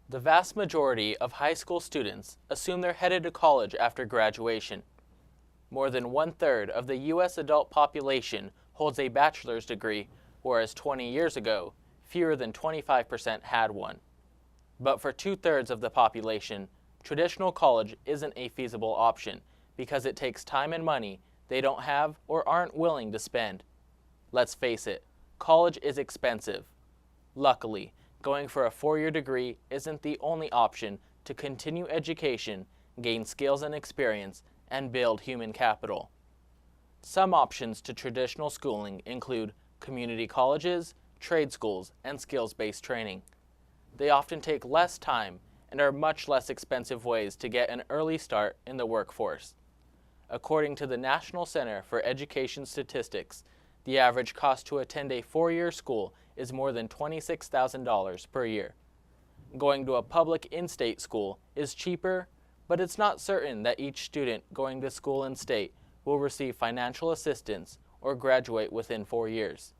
The vast majority of high school students assume they're headed to college after graduation. More than 1/3 of the U.S. adult population holds a bachelor's degree, whereas 20 years ago, fewer than 25% had one. But for 2/3 of the population, traditional college isn't a feasible option because it takes time and money they don't have or aren't willing to spend. Let's face it, college is expensive. Luckily, going for a 4-year degree isn't the only option to continue education, gain skills and experience, and build human capital. Some options to traditional schooling include community colleges, trade schools, and skills-based training. They often take less time and are much less expensive ways to get an early start in the workforce. According to the National Center for Education Statistics, the average cost to attend a 4-year school is more than $26,000 per year. Going to a public in-state school is cheaper, but it's not certain that each student going to school in state will receive financial assistance or graduate within 4 years.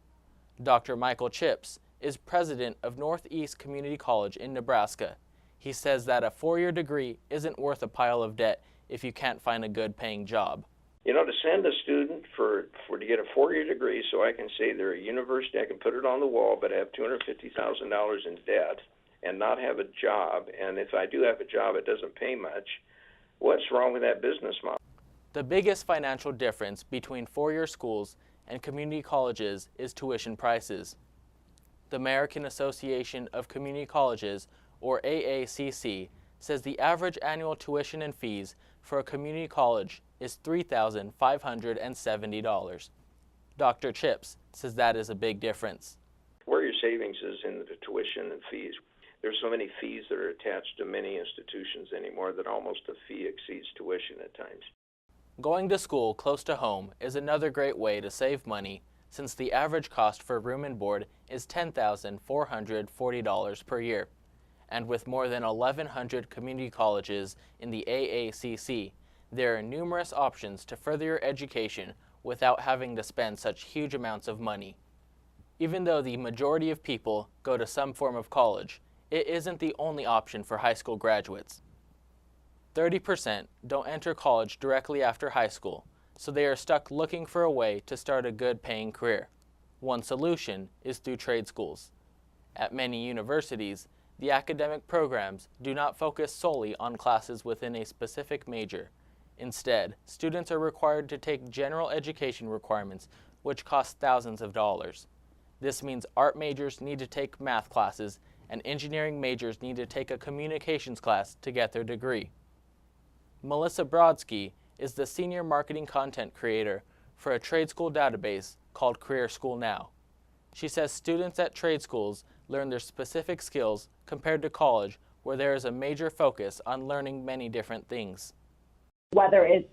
Dr. Michael Chips is president of Northeast Community College in Nebraska. He says that a 4-year degree isn't worth a pile of debt if you can't find a good paying job. You know, to send a student to get a 4-year degree so I can say they're a university, I can put it on the wall, but I have $250,000 in debt and not have a job, and if I do have a job, it doesn't pay much. What's wrong with that business model? The biggest financial difference between 4-year schools and community colleges is tuition prices. The American Association of Community Colleges, or AACC, says the average annual tuition and fees for a community college is $3,570. Dr. Chips says that is a big difference. Where your savings is in the tuition and fees. There's so many fees that are attached to many institutions anymore that almost a fee exceeds tuition at times. Going to school close to home is another great way to save money, since the average cost for room and board is $10,440 per year. And with more than 1,100 community colleges in the AACC, there are numerous options to further your education without having to spend such huge amounts of money. Even though the majority of people go to some form of college, it isn't the only option for high school graduates. 30% don't enter college directly after high school, so they are stuck looking for a way to start a good paying career. One solution is through trade schools. At many universities, the academic programs do not focus solely on classes within a specific major. Instead, students are required to take general education requirements, which cost thousands of dollars. This means art majors need to take math classes, and engineering majors need to take a communications class to get their degree. Melissa Brodsky is the senior marketing content creator for a trade school database called Career School Now. She says students at trade schools learn their specific skills compared to college, where there is a major focus on learning many different things. Whether it's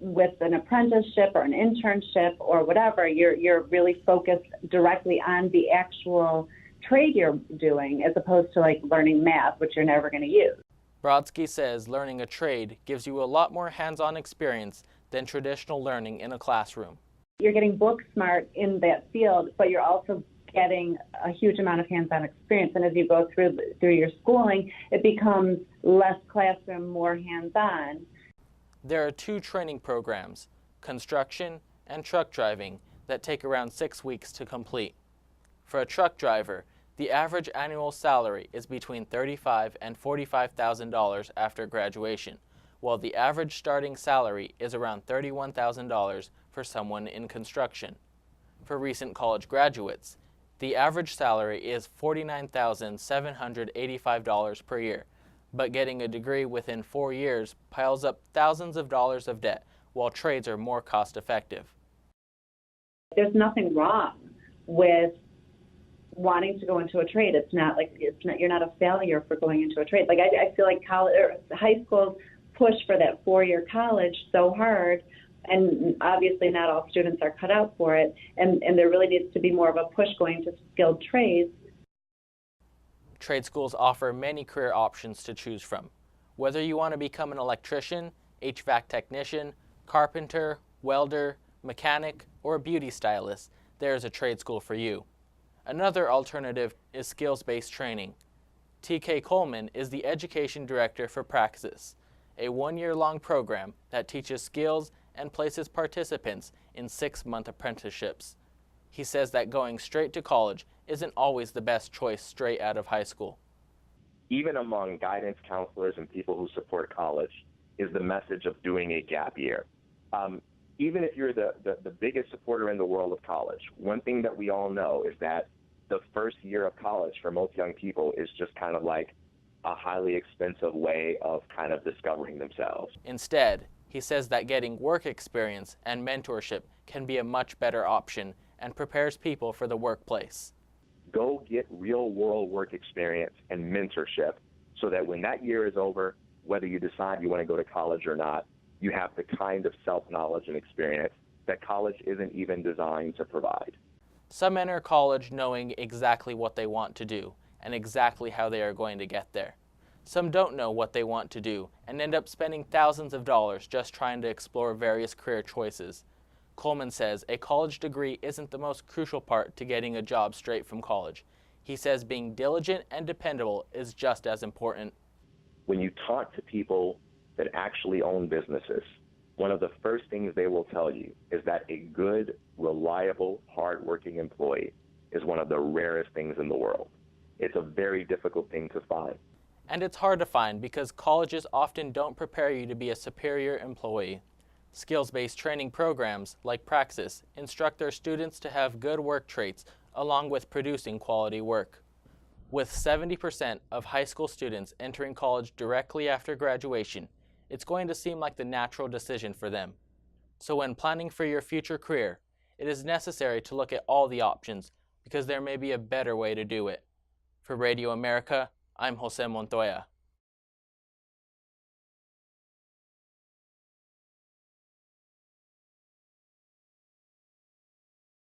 with an apprenticeship or an internship or whatever, you're really focused directly on the actual trade you're doing as opposed to like learning math, which you're never going to use. Brodsky says learning a trade gives you a lot more hands-on experience than traditional learning in a classroom. You're getting book smart in that field, but you're also getting a huge amount of hands-on experience. And as you go through your schooling, it becomes less classroom, more hands-on. There are 2 training programs, construction and truck driving, that take around 6 weeks to complete. For a truck driver, the average annual salary is between $35,000 and $45,000 after graduation, while the average starting salary is around $31,000 for someone in construction. For recent college graduates, the average salary is $49,785 per year, but getting a degree within 4 years piles up thousands of dollars of debt, while trades are more cost-effective. There's nothing wrong with wanting to go into a trade. You're not a failure for going into a trade. Like I feel like college or high schools push for that 4-year college so hard, and obviously not all students are cut out for it, and there really needs to be more of a push going to skilled trades. Trade schools offer many career options to choose from. Whether you want to become an electrician, HVAC technician, carpenter, welder, mechanic, or a beauty stylist, there is a trade school for you. Another alternative is skills-based training. TK Coleman is the Education Director for Praxis, a one-year-long program that teaches skills and places participants in 6-month apprenticeships. He says that going straight to college isn't always the best choice straight out of high school. Even among guidance counselors and people who support college is the message of doing a gap year. Even if you're the biggest supporter in the world of college, one thing that we all know is that the first year of college for most young people is just kind of like a highly expensive way of kind of discovering themselves. Instead, he says that getting work experience and mentorship can be a much better option and prepares people for the workplace. Go get real world work experience and mentorship so that when that year is over, whether you decide you want to go to college or not, you have the kind of self-knowledge and experience that college isn't even designed to provide. Some enter college knowing exactly what they want to do and exactly how they are going to get there. Some don't know what they want to do and end up spending thousands of dollars just trying to explore various career choices. Coleman says a college degree isn't the most crucial part to getting a job straight from college. He says being diligent and dependable is just as important. When you talk to people that actually own businesses, one of the first things they will tell you is that a good, reliable, hardworking employee is one of the rarest things in the world. It's a very difficult thing to find. And it's hard to find because colleges often don't prepare you to be a superior employee. Skills-based training programs, like Praxis, instruct their students to have good work traits along with producing quality work. With 70% of high school students entering college directly after graduation, it's going to seem like the natural decision for them. So when planning for your future career, it is necessary to look at all the options because there may be a better way to do it. For Radio America, I'm Jose Montoya.